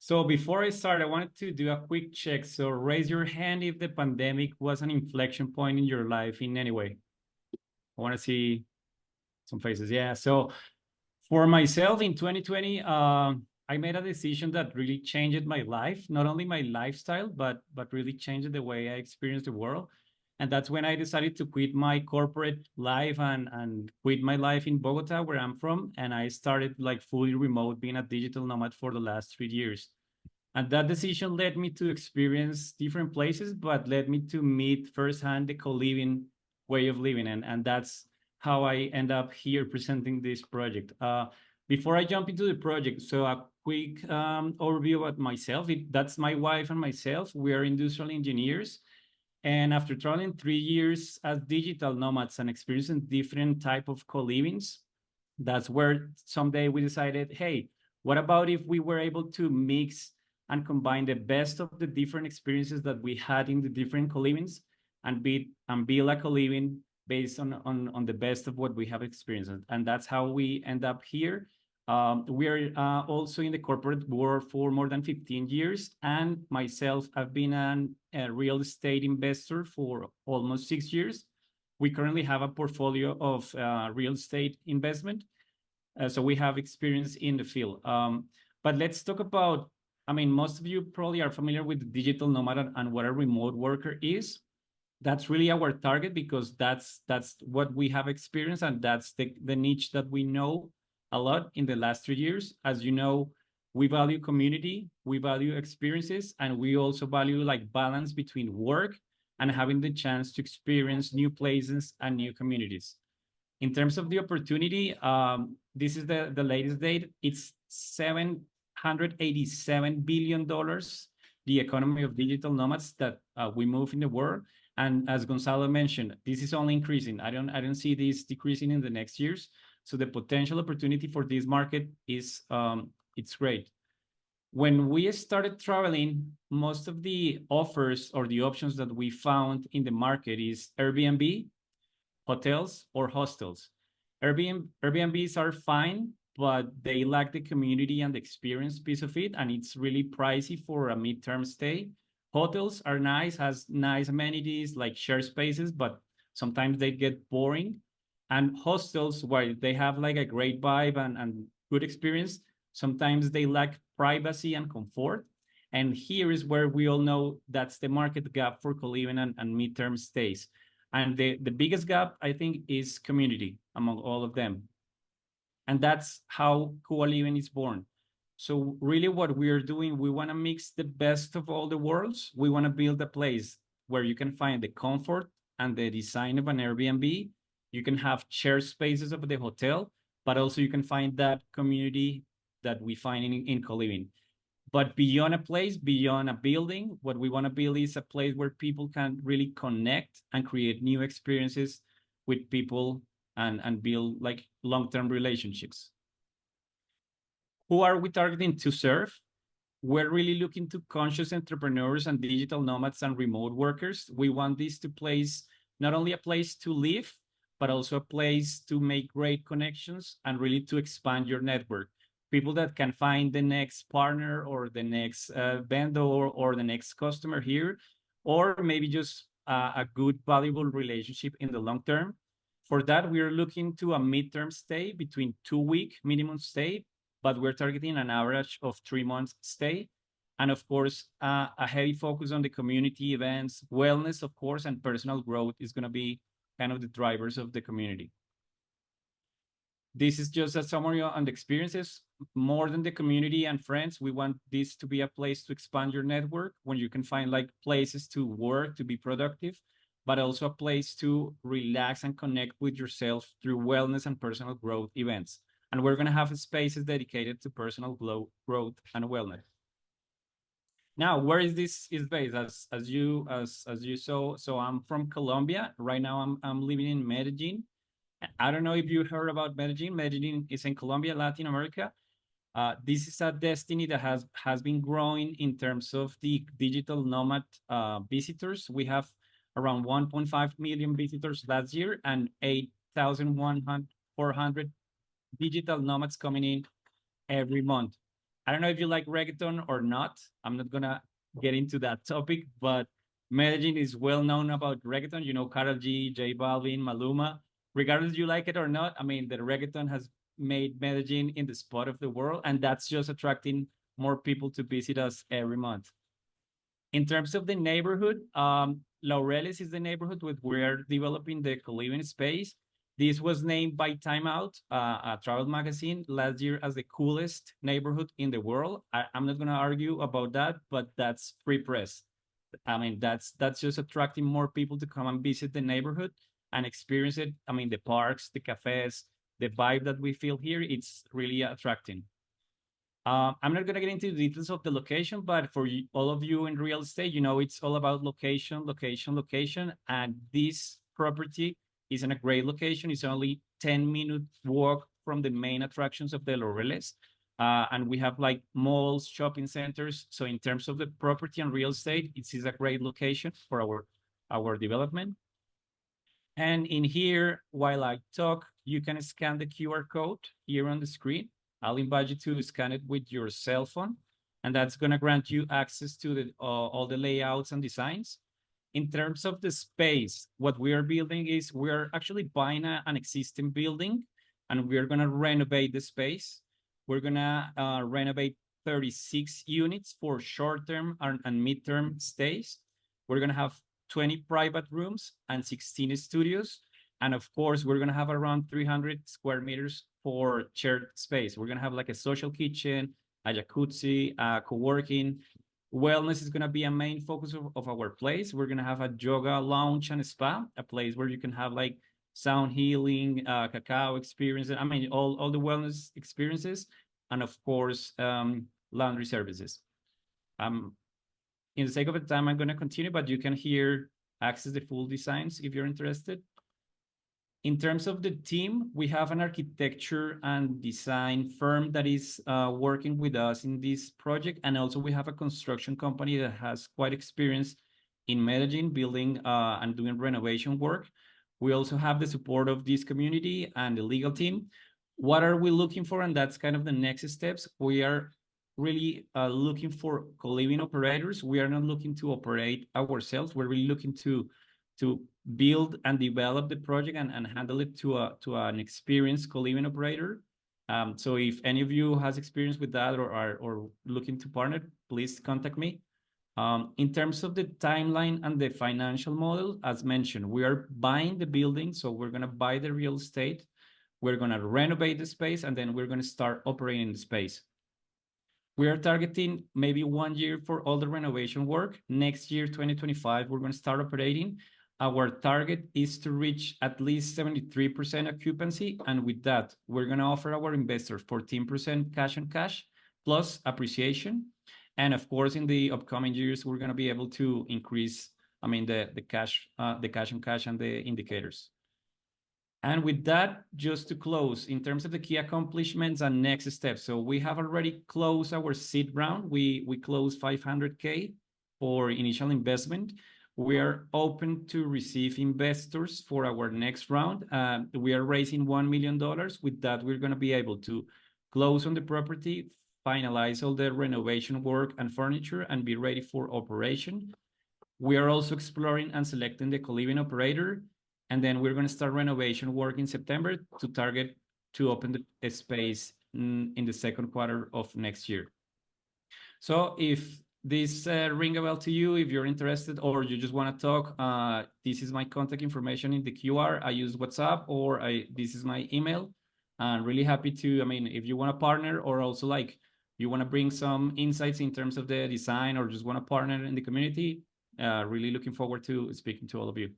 So before I start, I wanted to do a quick check. So raise your hand if the pandemic was an inflection point in your life in any way. I want to see some faces. Yeah. So for myself in 2020, I made a decision that really changed my life, not only my lifestyle, but really changed the way I experience the world. And that's when I decided to quit my corporate life and quit my life in Bogota, where I'm from. And I started like fully remote, being a digital nomad for the last 3 years. And that decision led me to experience different places, but led me to meet firsthand the co-living way of living. And that's how I end up here presenting this project. Before I jump into the project, so a quick overview about myself. That's my wife and myself. We are industrial engineers. And after traveling 3 years as digital nomads and experiencing different type of co-livings, that's where someday we decided, hey, what about if we were able to mix and combine the best of the different experiences that we had in the different co-livings and build a co-living based on the best of what we have experienced. And that's how we end up here. We are also in the corporate world for more than 15 years. And myself, I've been a real estate investor for almost 6 years. We currently have a portfolio of real estate investment. So we have experience in the field. But let's talk about, I mean, most of you probably are familiar with the digital nomad and what a remote worker is. That's really our target because that's what we have experienced, and that's the niche that we know a lot in the last 3 years. As you know, we value community, we value experiences, and we also value like balance between work and having the chance to experience new places and new communities. In terms of the opportunity, this is the latest date. It's $787 billion, the economy of digital nomads that we move in the world. And as Gonzalo mentioned, this is only increasing. I don't see this decreasing in the next years. So the potential opportunity for this market is it's great. When we started traveling, most of the offers or the options that we found in the market is Airbnb, hotels, or hostels. Airbnbs are fine, but they lack the community and the experience piece of it, and it's really pricey for a midterm stay. Hotels are nice, has nice amenities like share spaces, but sometimes they get boring. And hostels, while they have like a great vibe and good experience, sometimes they lack privacy and comfort. And here is where we all know that's the market gap for co-living and midterm stays. And the biggest gap, I think, is community among all of them. And that's how Kua Living is born. So really what we are doing, we want to mix the best of all the worlds. We want to build a place where you can find the comfort and the design of an Airbnb. You can have shared spaces of the hotel, but also you can find that community that we find in co-living. But beyond a place, beyond a building, what we want to build is a place where people can really connect and create new experiences with people and build like long-term relationships. Who are we targeting to serve? We're really looking to conscious entrepreneurs and digital nomads and remote workers. We want this to place not only a place to live, but also a place to make great connections and really to expand your network. People that can find the next partner or the next vendor or the next customer here, or maybe just a good, valuable relationship in the long term. For that, we are looking to a midterm stay between 2 week minimum stay, but we're targeting an average of 3 months stay. And of course, a heavy focus on the community events, wellness, of course, and personal growth is going to be kind of the drivers of the community. This is just a summary on the experiences. More than the community and friends, we want this to be a place to expand your network when you can find like places to work, to be productive, but also a place to relax and connect with yourself through wellness and personal growth events. And we're going to have spaces dedicated to personal growth and wellness. Now, where is this is based? As you saw, so I'm from Colombia. Right now, I'm living in Medellín. I don't know if you heard about Medellín. Medellín is in Colombia, Latin America. This is a destiny that has been growing in terms of the digital nomad visitors. We have around 1.5 million visitors last year and 8,400 digital nomads coming in every month. I don't know if you like reggaeton or not. I'm not gonna get into that topic, but Medellin is well known about reggaeton. You know, Karol G, J Balvin, Maluma. Regardless you like it or not, I mean, the reggaeton has made Medellin in the spot of the world, and that's just attracting more people to visit us every month. In terms of the neighborhood, Laureles is the neighborhood with we're developing the Coliving space. This was named by Time Out, a travel magazine, last year as the coolest neighborhood in the world. I'm not going to argue about that, but that's free press. I mean, that's just attracting more people to come and visit the neighborhood and experience it. I mean, the parks, the cafes, the vibe that we feel here, it's really attracting. I'm not going to get into the details of the location, but for all of you in real estate, you know, it's all about location, location, location. And this property is in a great location. It's only 10-minute walk from the main attractions of the Laureles. And we have like malls, shopping centers. So in terms of the property and real estate, it is a great location for our development. And in here, while I talk, you can scan the QR code here on the screen. I'll invite you to scan it with your cell phone, and that's going to grant you access to all the layouts and designs. In terms of the space, what we are building is we're actually buying an existing building, and we're going to renovate the space. We're going to renovate 36 units for short-term and mid-term stays. We're going to have 20 private rooms and 16 studios. And of course, we're going to have around 300 square meters for shared space. We're going to have like a social kitchen, a jacuzzi, co-working. Wellness is going to be a main focus of our place. We're going to have a yoga lounge and spa, a place where you can have like sound healing, cacao experiences. I mean, all the wellness experiences. And of course, laundry services. In the sake of the time, I'm going to continue, but you can access the full designs if you're interested. In terms of the team, we have an architecture and design firm that is working with us in this project. And also we have a construction company that has quite experience in Medellin building and doing renovation work. We also have the support of this community and the legal team. What are we looking for? And that's kind of the next steps. We are really looking for co-living operators. We are not looking to operate ourselves. We're really looking to build and develop the project and handle it to an experienced co-living operator. So if any of you has experience with that or are looking to partner, please contact me. In terms of the timeline and the financial model, as mentioned, we are buying the building. So we're going to buy the real estate. We're going to renovate the space, and then we're going to start operating the space. We are targeting maybe 1 year for all the renovation work. Next year, 2025, we're going to start operating. Our target is to reach at least 73% occupancy. And with that, we're going to offer our investors 14% cash on cash plus appreciation. And of course, in the upcoming years, we're going to be able to increase, I mean, the cash on cash and the indicators. And with that, just to close, in terms of the key accomplishments and next steps. So we have already closed our seed round. We closed 500K for initial investment. We are open to receive investors for our next round. We are raising $1 million. With that, we're going to be able to close on the property, finalize all the renovation work and furniture, and be ready for operation. We are also exploring and selecting the co-living operator. And then we're going to start renovation work in September to target to open the space in the second quarter of next year. So if this ring a bell to you, if you're interested or you just want to talk, this is my contact information in the QR. I use WhatsApp or this is my email. I'm really happy to, I mean, if you want to partner or also like you want to bring some insights in terms of the design or just want to partner in the community, really looking forward to speaking to all of you.